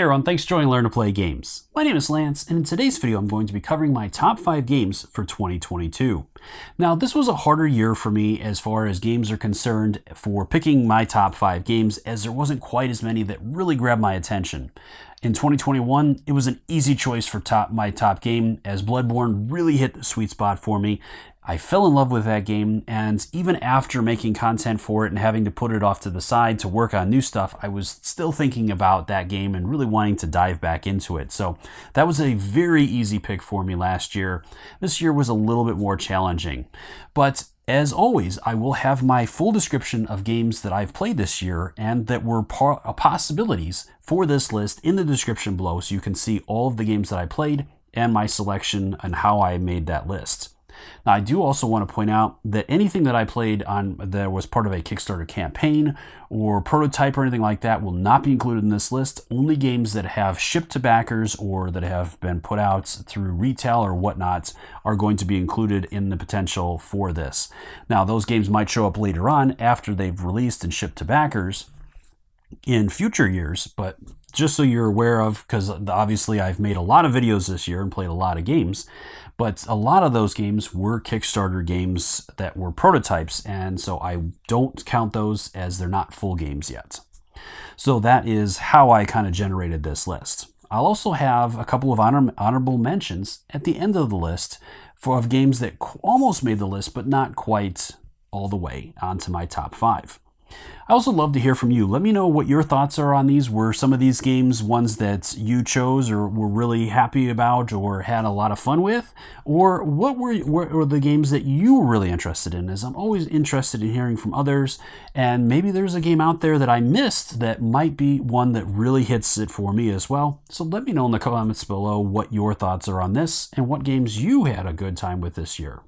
everyone, thanks for joining Learn to Play Games. My name is Lance, and in today's video I'm going to be covering my top 5 games for 2022. Now, this was a harder year for me as far as games are concerned for picking my top 5 games, as there wasn't quite as many that really grabbed my attention. In 2021, it was an easy choice for my top game, as Bloodborne really hit the sweet spot for me. I fell in love with that game, and even after making content for it and having to put it off to the side to work on new stuff, I was still thinking about that game and really wanting to dive back into it. So that was a very easy pick for me last year. This year was a little bit more challenging. But as always, I will have my full description of games that I've played this year and that were possibilities for this list in the description below, so you can see all of the games that I played and my selection and how I made that list. Now, I do also want to point out that anything that I played on that was part of a Kickstarter campaign or prototype or anything like that will not be included in this list. Only games that have shipped to backers or that have been put out through retail or whatnot are going to be included in the potential for this. Now, those games might show up later on after they've released and shipped to backers in future years, but just so you're aware of, because obviously I've made a lot of videos this year and played a lot of games, but a lot of those games were Kickstarter games that were prototypes, and so I don't count those as they're not full games yet. So that is how I kind of generated this list. I'll also have a couple of honorable mentions at the end of the list of games that almost made the list, but not quite all the way onto my top 5. I also love to hear from you. Let me know what your thoughts are on these. Were some of these games ones that you chose or were really happy about or had a lot of fun with? Or what were the games that you were really interested in? As I'm always interested in hearing from others, and maybe there's a game out there that I missed that might be one that really hits it for me as well. So let me know in the comments below what your thoughts are on this and what games you had a good time with this year.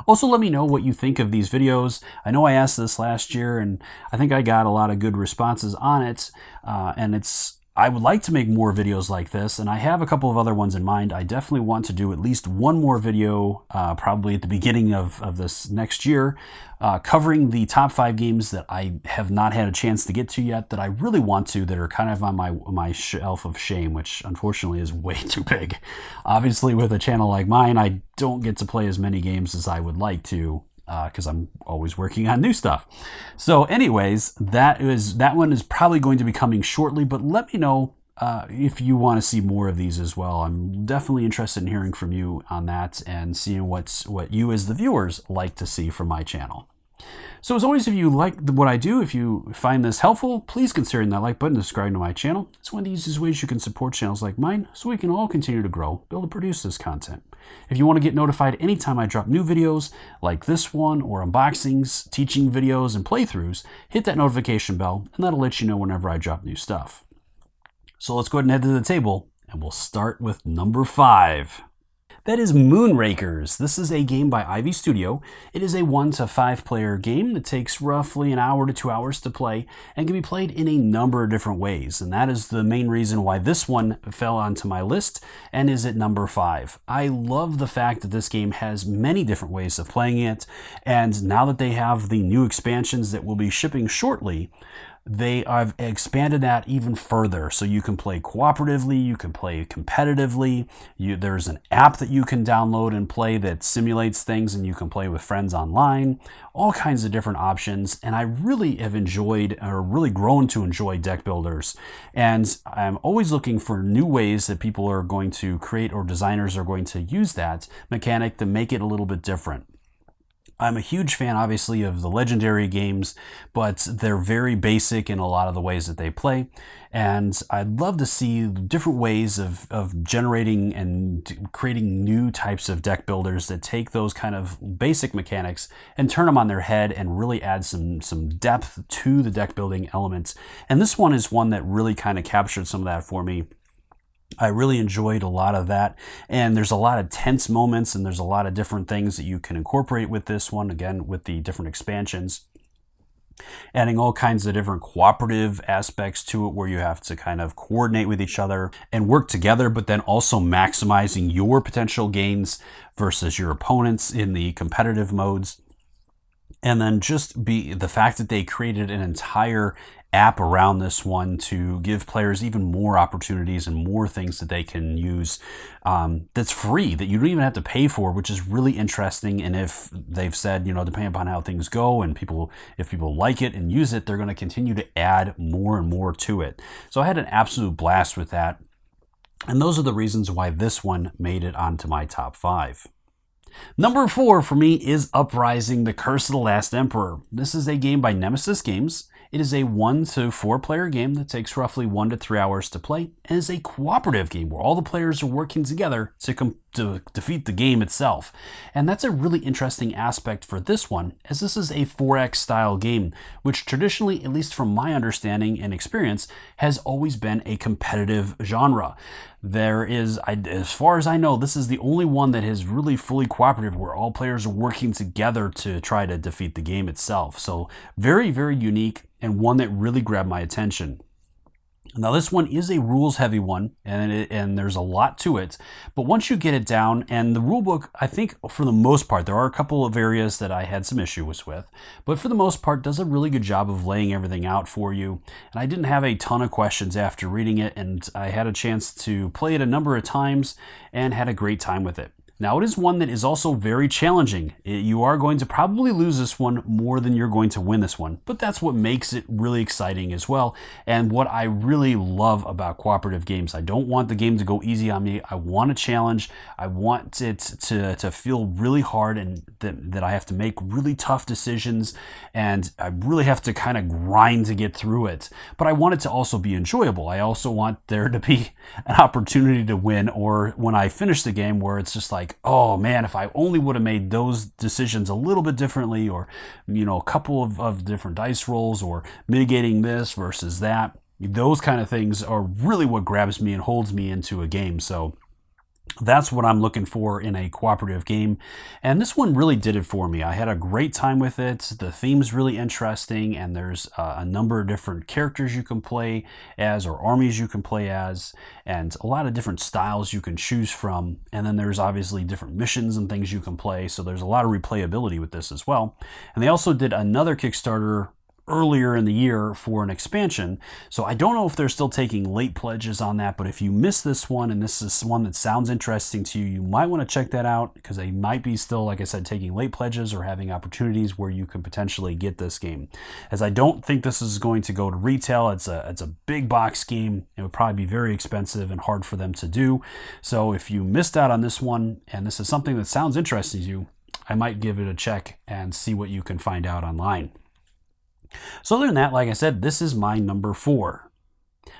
Also, let me know what you think of these videos. I know I asked this last year, and I think I got a lot of good responses on it. I would like to make more videos like this, and I have a couple of other ones in mind. I definitely want to do at least one more video, probably at the beginning of this next year, covering the top 5 games that I have not had a chance to get to yet, that I really want to, that are kind of on my shelf of shame, which unfortunately is way too big. Obviously, with a channel like mine, I don't get to play as many games as I would like to, because I'm always working on new stuff. So anyways, that one is probably going to be coming shortly, but let me know if you want to see more of these as well. I'm definitely interested in hearing from you on that and seeing what you as the viewers like to see from my channel. So as always, if you like what I do, if you find this helpful, please consider hitting that like button and subscribing to my channel. It's one of the easiest ways you can support channels like mine, so we can all continue to grow, be able to produce this content. If you want to get notified anytime I drop new videos like this one, or unboxings, teaching videos, and playthroughs, hit that notification bell, and that'll let you know whenever I drop new stuff. So let's go ahead and head to the table, and we'll start with number 5. That is Moonrakers. This is a game by Ivy Studio. It is a 1 to 5 player game that takes roughly an hour to 2 hours to play and can be played in a number of different ways. And that is the main reason why this one fell onto my list and is at number 5. I love the fact that this game has many different ways of playing it. And now that they have the new expansions that will be shipping shortly, they have expanded that even further. So you can play cooperatively, you can play competitively. There's an app that you can download and play that simulates things, and you can play with friends online. All kinds of different options. And I really have enjoyed, or really grown to enjoy, deck builders. And I'm always looking for new ways that people are going to create, or designers are going to use that mechanic to make it a little bit different. I'm a huge fan, obviously, of the Legendary games, but they're very basic in a lot of the ways that they play. And I'd love to see different ways of generating and creating new types of deck builders that take those kind of basic mechanics and turn them on their head and really add some depth to the deck building elements. And this one is one that really kind of captured some of that for me. I really enjoyed a lot of that, and there's a lot of tense moments, and there's a lot of different things that you can incorporate with this one, again, with the different expansions. Adding all kinds of different cooperative aspects to it, where you have to kind of coordinate with each other and work together, but then also maximizing your potential gains versus your opponents in the competitive modes. And then just the fact that they created an entire app around this one to give players even more opportunities and more things that they can use, that's free, that you don't even have to pay for, which is really interesting. And if they've said, depending upon how things go and if people like it and use it, they're going to continue to add more and more to it. So I had an absolute blast with that. And those are the reasons why this one made it onto my top 5. Number 4 for me is Uprising: The Curse of the Last Emperor. This is a game by Nemesis Games. It is a 1 to 4 player game that takes roughly 1 to 3 hours to play, and is a cooperative game where all the players are working together to defeat the game itself. And that's a really interesting aspect for this one, as this is a 4X style game, which traditionally, at least from my understanding and experience, has always been a competitive genre. There is, as far as I know, this is the only one that is really fully cooperative, where all players are working together to try to defeat the game itself. So very, very unique, and one that really grabbed my attention. Now this one is a rules heavy one, and there's a lot to it, but once you get it down, and the rule book, I think for the most part, there are a couple of areas that I had some issues with, but for the most part does a really good job of laying everything out for you. And I didn't have a ton of questions after reading it, and I had a chance to play it a number of times and had a great time with it. Now, it is one that is also very challenging. You are going to probably lose this one more than you're going to win this one, but that's what makes it really exciting as well, and what I really love about cooperative games. I don't want the game to go easy on me. I want a challenge. I want it to feel really hard, and that I have to make really tough decisions, and I really have to kind of grind to get through it. But I want it to also be enjoyable. I also want there to be an opportunity to win, or when I finish the game where it's just like, oh man, if I only would have made those decisions a little bit differently, or a couple of different dice rolls, or mitigating this versus that. Those kind of things are really what grabs me and holds me into a game. So that's what I'm looking for in a cooperative game, and this one really did it for me. I had a great time with it. The theme's really interesting, and there's a number of different characters you can play as, or armies you can play as, and a lot of different styles you can choose from. And then there's obviously different missions and things you can play, so there's a lot of replayability with this as well. And they also did another Kickstarter earlier in the year for an expansion. So I don't know if they're still taking late pledges on that, but if you missed this one and this is one that sounds interesting to you, you might want to check that out, because they might be still, like I said, taking late pledges or having opportunities where you can potentially get this game. As I don't think this is going to go to retail. It's a big box game. It would probably be very expensive and hard for them to do. So if you missed out on this one and this is something that sounds interesting to you, I might give it a check and see what you can find out online. So other than that, like I said, this is my number 4.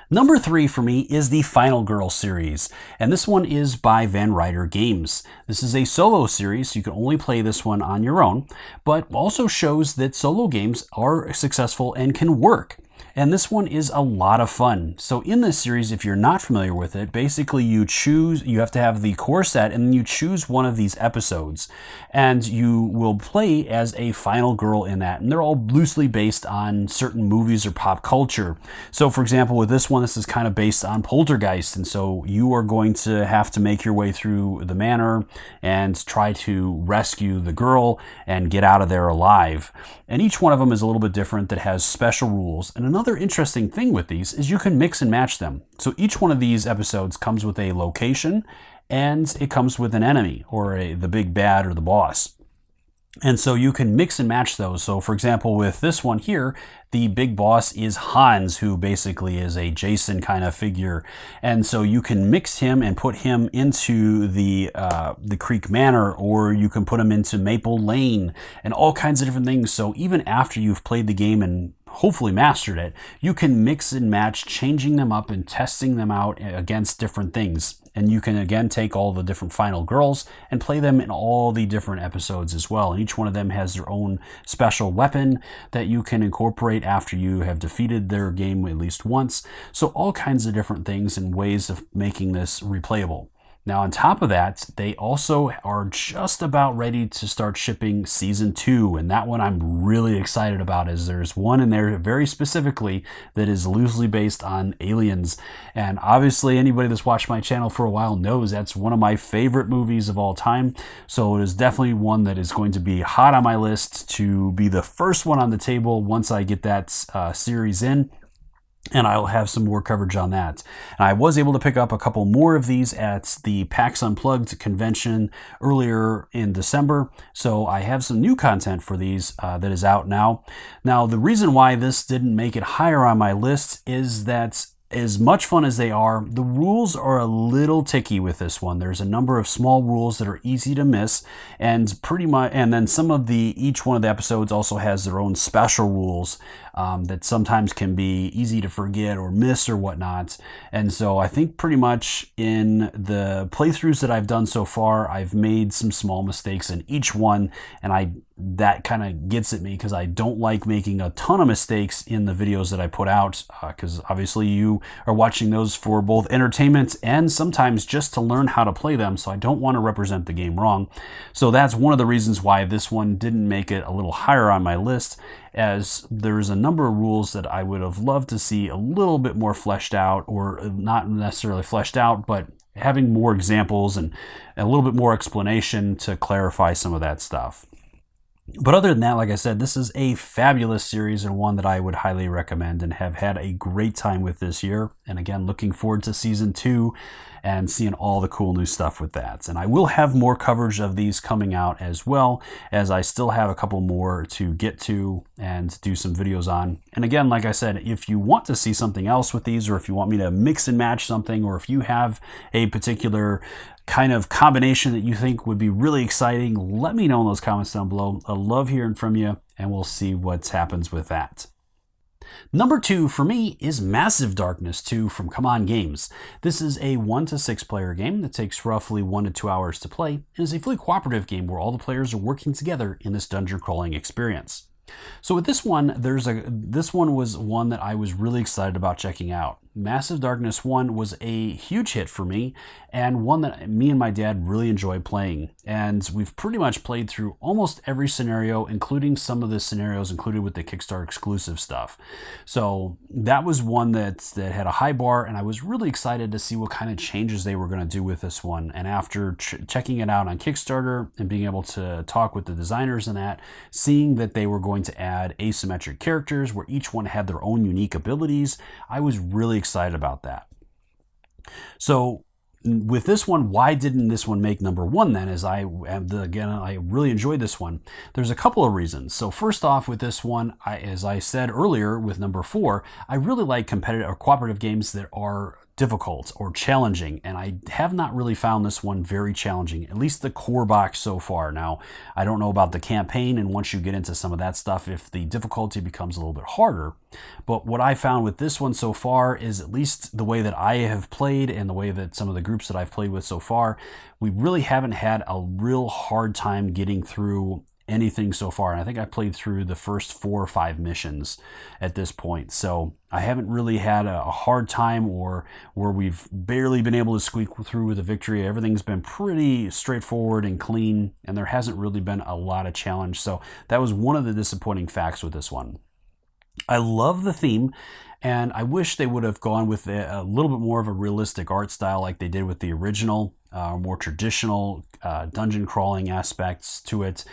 Number 3 for me is the Final Girl series, and this one is by Van Ryder Games. This is a solo series, so you can only play this one on your own, but also shows that solo games are successful and can work. And this one is a lot of fun. So in this series, if you're not familiar with it, basically you have to have the core set, and then you choose one of these episodes, and you will play as a final girl in that. And they're all loosely based on certain movies or pop culture. So for example, with this one, this is kind of based on Poltergeist. And so you are going to have to make your way through the manor and try to rescue the girl and get out of there alive. And each one of them is a little bit different, that has special rules. And another interesting thing with these is you can mix and match them. So each one of these episodes comes with a location, and it comes with an enemy, or the big bad or the boss. And so you can mix and match those. So for example, with this one here, the big boss is Hans, who basically is a Jason kind of figure. And so you can mix him and put him into the Creek Manor, or you can put him into Maple Lane, and all kinds of different things. So even after you've played the game and hopefully mastered it, you can mix and match, changing them up and testing them out against different things. And you can again take all the different final girls and play them in all the different episodes as well. And each one of them has their own special weapon that you can incorporate after you have defeated their game at least once. So all kinds of different things and ways of making this replayable. Now, on top of that, they also are just about ready to start shipping Season 2, and that one I'm really excited about, as there's one in there very specifically that is loosely based on aliens. And obviously, anybody that's watched my channel for a while knows that's one of my favorite movies of all time, so it is definitely one that is going to be hot on my list to be the first one on the table once I get that series in. And I'll have some more coverage on that. And I was able to pick up a couple more of these at the PAX Unplugged convention earlier in December. So I have some new content for these that is out now. Now, the reason why this didn't make it higher on my list is that as much fun as they are, the rules are a little ticky with this one. There's a number of small rules that are easy to miss, and then some of each one of the episodes also has their own special rules that sometimes can be easy to forget or miss or whatnot. And so I think pretty much in the playthroughs that I've done so far, I've made some small mistakes in each one, and that kind of gets at me because I don't like making a ton of mistakes in the videos that I put out, because obviously you are watching those for both entertainment and sometimes just to learn how to play them, so I don't want to represent the game wrong. So that's one of the reasons why this one didn't make it a little higher on my list, as there's a number of rules that I would have loved to see a little bit more fleshed out, or not necessarily fleshed out, but having more examples and a little bit more explanation to clarify some of that stuff. But other than that, like I said, this is a fabulous series and one that I would highly recommend and have had a great time with this year. And again, looking forward to Season 2 and seeing all the cool new stuff with that. And I will have more coverage of these coming out, as well as I still have a couple more to get to and do some videos on. And again, like I said, if you want to see something else with these, or if you want me to mix and match something, or if you have a particular kind of combination that you think would be really exciting, let me know in those comments down below. I love hearing from you, and we'll see what happens with that. Number 2 for me is Massive Darkness 2 from Come On Games. This is a 1 to 6 player game that takes roughly 1 to 2 hours to play, and is a fully cooperative game where all the players are working together in this dungeon crawling experience. So with this one, this one was one that I was really excited about checking out. Massive Darkness 1 was a huge hit for me, and one that me and my dad really enjoyed playing. And we've pretty much played through almost every scenario, including some of the scenarios included with the Kickstarter exclusive stuff. So that was one that had a high bar, and I was really excited to see what kind of changes they were going to do with this one. And after checking it out on Kickstarter and being able to talk with the designers and that, seeing that they were going to add asymmetric characters where each one had their own unique abilities, I was really excited about that. So with this one, why didn't this one make number 1 then? I really enjoyed this one. There's a couple of reasons. So first off, with this one, as I said earlier with number 4, I really like competitive or cooperative games that are difficult or challenging, and I have not really found this one very challenging, at least the core box so far. Now, I don't know about the campaign, and once you get into some of that stuff, if the difficulty becomes a little bit harder. But what I found with this one so far is, at least the way that I have played and the way that some of the groups that I've played with so far, we really haven't had a real hard time getting through anything so far. And I think I played through the first 4 or 5 missions at this point. So I haven't really had a hard time, or where we've barely been able to squeak through with a victory. Everything's been pretty straightforward and clean, and there hasn't really been a lot of challenge. So that was one of the disappointing facts with this one. I love the theme, and I wish they would have gone with a little bit more of a realistic art style like they did with the original. More traditional dungeon crawling aspects to it.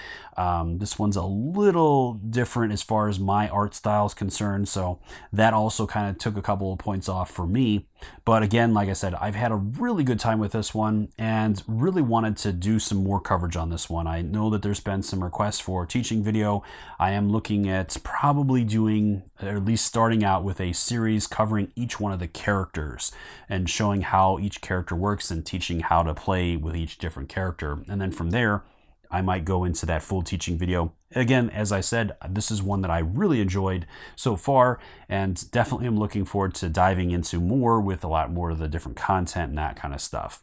This one's a little different as far as my art style is concerned, so that also kind of took a couple of points off for me. But again, like I said, I've had a really good time with this one and really wanted to do some more coverage on this one. I know that there's been some requests for a teaching video. I am looking at probably doing, or at least starting out with a series covering each one of the characters and showing how each character works and teaching how to play with each different character. And then from there, I might go into that full teaching video. Again, as I said, this is one that I really enjoyed so far, and definitely am looking forward to diving into more with a lot more of the different content and that kind of stuff.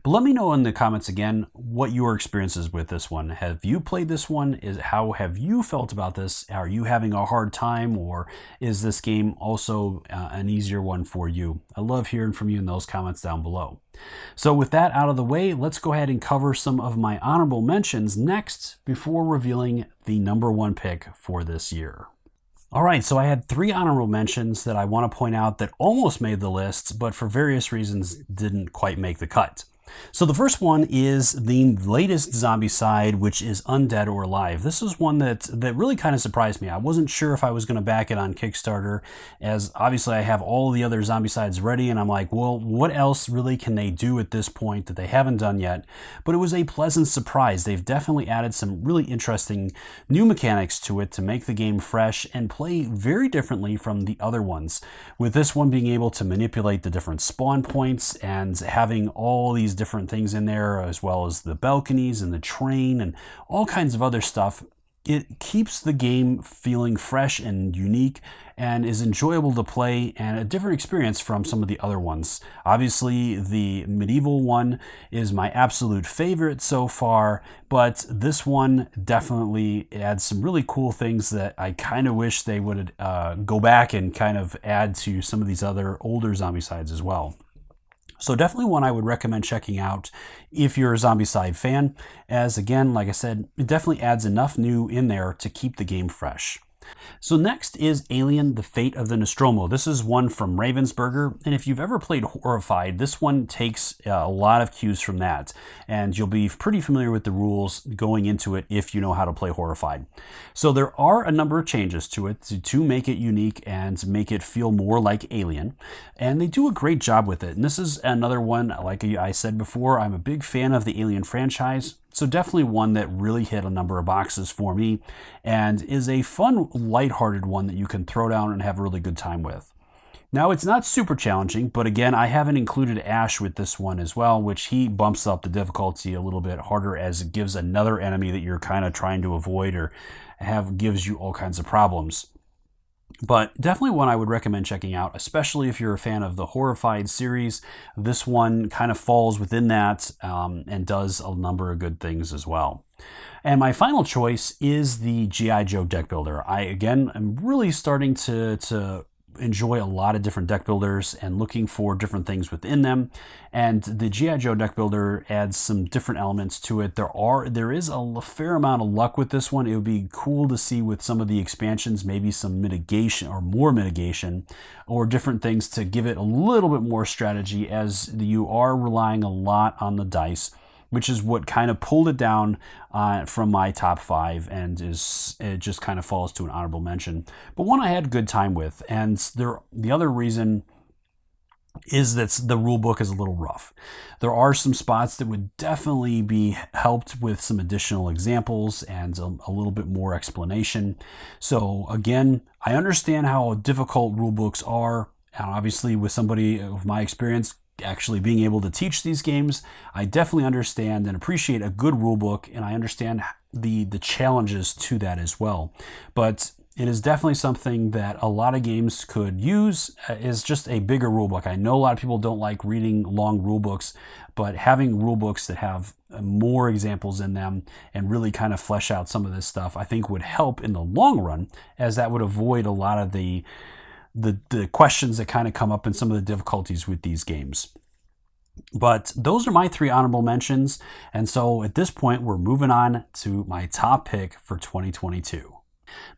But let me know in the comments again what your experience is with this one. Have you played this one? How have you felt about this? Are you having a hard time, or is this game also an easier one for you? I love hearing from you in those comments down below. So with that out of the way, let's go ahead and cover some of my honorable mentions next before revealing the #1 pick for this year. All right, so I had 3 honorable mentions that I want to point out that almost made the list, but for various reasons didn't quite make the cut. So the first one is the latest Zombicide, which is Undead or Alive. This is one that really kind of surprised me. I wasn't sure if I was going to back it on Kickstarter, as obviously I have all the other Zombicides ready, and I'm like, well, what else really can they do at this point that they haven't done yet? But it was a pleasant surprise. They've definitely added some really interesting new mechanics to it to make the game fresh and play very differently from the other ones. With this one being able to manipulate the different spawn points and having all these different things in there, as well as the balconies and the train and all kinds of other stuff, it keeps the game feeling fresh and unique and is enjoyable to play and a different experience from some of the other ones. Obviously, the medieval one is my absolute favorite so far, but this one definitely adds some really cool things that I kind of wish they would go back and kind of add to some of these other older Zombicides as well. So definitely one I would recommend checking out if you're a Zombicide fan, as again, like I said, it definitely adds enough new in there to keep the game fresh. So next is Alien: The Fate of the Nostromo. This is one from Ravensburger, and if you've ever played Horrified, this one takes a lot of cues from that, and you'll be pretty familiar with the rules going into it if you know how to play Horrified. So there are a number of changes to it to make it unique and make it feel more like Alien, and they do a great job with it. And this is another one, like I said before, I'm a big fan of the Alien franchise. So definitely one that really hit a number of boxes for me and is a fun, lighthearted one that you can throw down and have a really good time with. Now, it's not super challenging, but again, I haven't included Ash with this one as well, which he bumps up the difficulty a little bit harder as it gives another enemy that you're kind of trying to avoid or gives you all kinds of problems. But definitely one I would recommend checking out, especially if you're a fan of the Horrified series. This one kind of falls within that and does a number of good things as well. And my final choice is the G.I. Joe deck builder. Again, I'm really starting to enjoy a lot of different deck builders and looking for different things within them. And the G.I. Joe deck builder adds some different elements to it. There is a fair amount of luck with this one. It would be cool to see with some of the expansions, maybe some mitigation or more mitigation or different things to give it a little bit more strategy, as you are relying a lot on the dice, which is what kind of pulled it down from my top 5 and it just kind of falls to an honorable mention. But one I had a good time with, and the other reason is that the rule book is a little rough. There are some spots that would definitely be helped with some additional examples and a little bit more explanation. So again, I understand how difficult rule books are, and obviously with somebody of my experience actually being able to teach these games, I definitely understand and appreciate a good rule book, and I understand the challenges to that as well. But it is definitely something that a lot of games could use, is just a bigger rule book. I know a lot of people don't like reading long rule books, but having rule books that have more examples in them and really kind of flesh out some of this stuff, I think would help in the long run, as that would avoid a lot of the questions that kind of come up in some of the difficulties with these games. But those are my 3 honorable mentions. And so at this point, we're moving on to my top pick for 2022.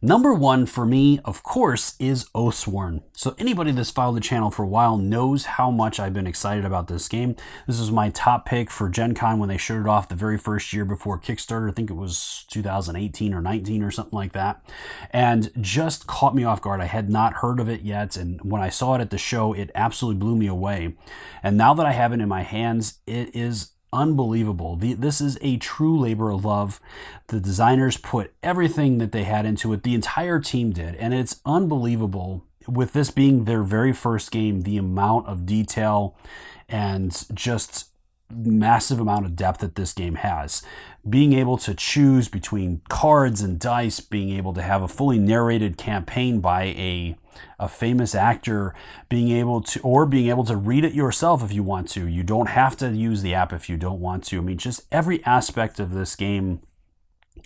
#1 for me, of course, is Oathsworn. So anybody that's followed the channel for a while knows how much I've been excited about this game. This was my top pick for Gen Con when they showed it off the very first year before Kickstarter. I think it was 2018 or 19 or something like that. And just caught me off guard. I had not heard of it yet. And when I saw it at the show, it absolutely blew me away. And now that I have it in my hands, it is unbelievable. This is a true labor of love. The designers put everything that they had into it. The entire team did. And it's unbelievable, with this being their very first game, the amount of detail and just massive amount of depth that this game has. Being able to choose between cards and dice, being able to have a fully narrated campaign by a a famous actor being able to read it yourself if you want to. You don't have to use the app if you don't want to. I mean, just every aspect of this game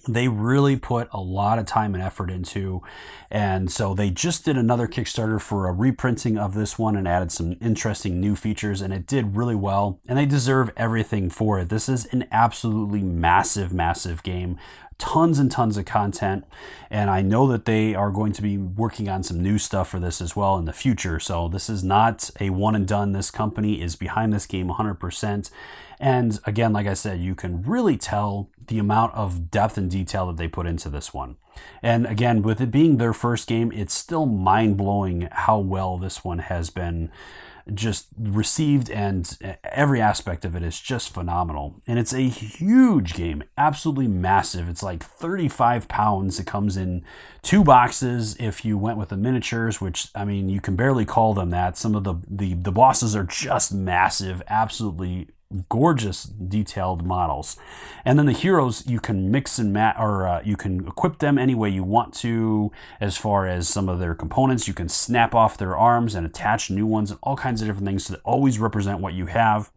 they really put a lot of time and effort into. And so they just did another Kickstarter for a reprinting of this one and added some interesting new features, and it did really well, and they deserve everything for it. This is an absolutely massive, massive game. Tons and tons of content, and I know that they are going to be working on some new stuff for this as well in the future. So this is not a one and done. This company is behind this game 100%. And again, like I said, you can really tell the amount of depth and detail that they put into this one. And again, with it being their first game, it's still mind-blowing how well this one has been just received, and every aspect of it is just phenomenal. And it's a huge game, absolutely massive. It's like 35 pounds. It comes in 2 boxes if you went with the miniatures, which, I mean, you can barely call them that. Some of the bosses are just massive, absolutely gorgeous detailed models. And then the heroes, you can mix and match, or you can equip them any way you want to. As far as some of their components, you can snap off their arms and attach new ones and all kinds of different things that always represent what you have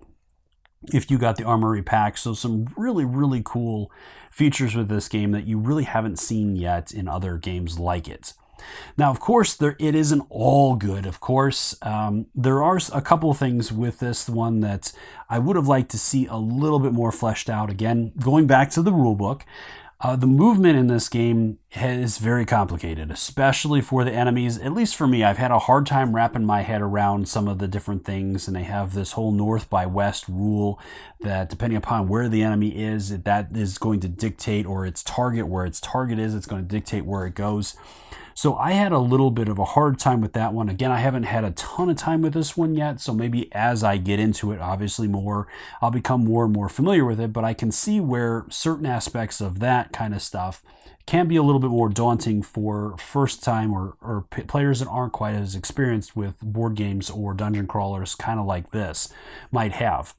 if you got the armory pack. So some really, really cool features with this game that you really haven't seen yet in other games like it. Now, of course, it isn't all good. Of course, there are a couple of things with this one that I would have liked to see a little bit more fleshed out. Again, going back to the rulebook, the movement in this game is very complicated, especially for the enemies. At least for me, I've had a hard time wrapping my head around some of the different things, and they have this whole north by west rule that depending upon where the enemy is, that is going to dictate, or its target, where its target is, it's going to dictate where it goes. So I had a little bit of a hard time with that one. Again, I haven't had a ton of time with this one yet, so maybe as I get into it, obviously more, I'll become more and more familiar with it, but I can see where certain aspects of that kind of stuff can be a little bit more daunting for first time or players that aren't quite as experienced with board games or dungeon crawlers kind of like this might have.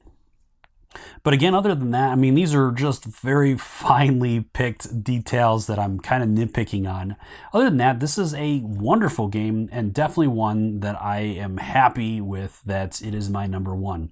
But again, other than that, I mean, these are just very finely picked details that I'm kind of nitpicking on. Other than that, this is a wonderful game, and definitely one that I am happy with that it is my number one.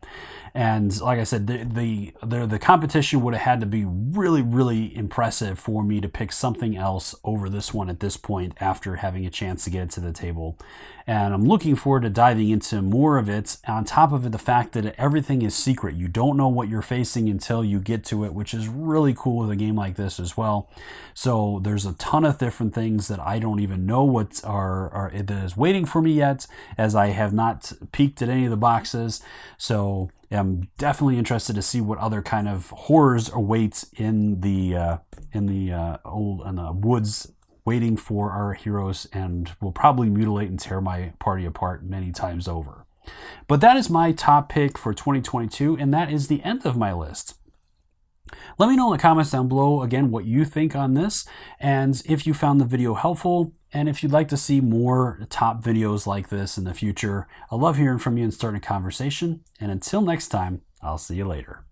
And like I said, the competition would have had to be really, really impressive for me to pick something else over this one at this point after having a chance to get it to the table. And I'm looking forward to diving into more of it. On top of it, the fact that everything is secret. You don't know what you're facing until you get to it, which is really cool with a game like this as well. So there's a ton of different things that I don't even know what that is waiting for me yet, as I have not peeked at any of the boxes. So I'm definitely interested to see what other kind of horrors await in the woods, waiting for our heroes, and will probably mutilate and tear my party apart many times over. But that is my top pick for 2022, and that is the end of my list. Let me know in the comments down below, again, what you think on this, and if you found the video helpful, and if you'd like to see more top videos like this in the future. I love hearing from you and starting a conversation, and until next time, I'll see you later.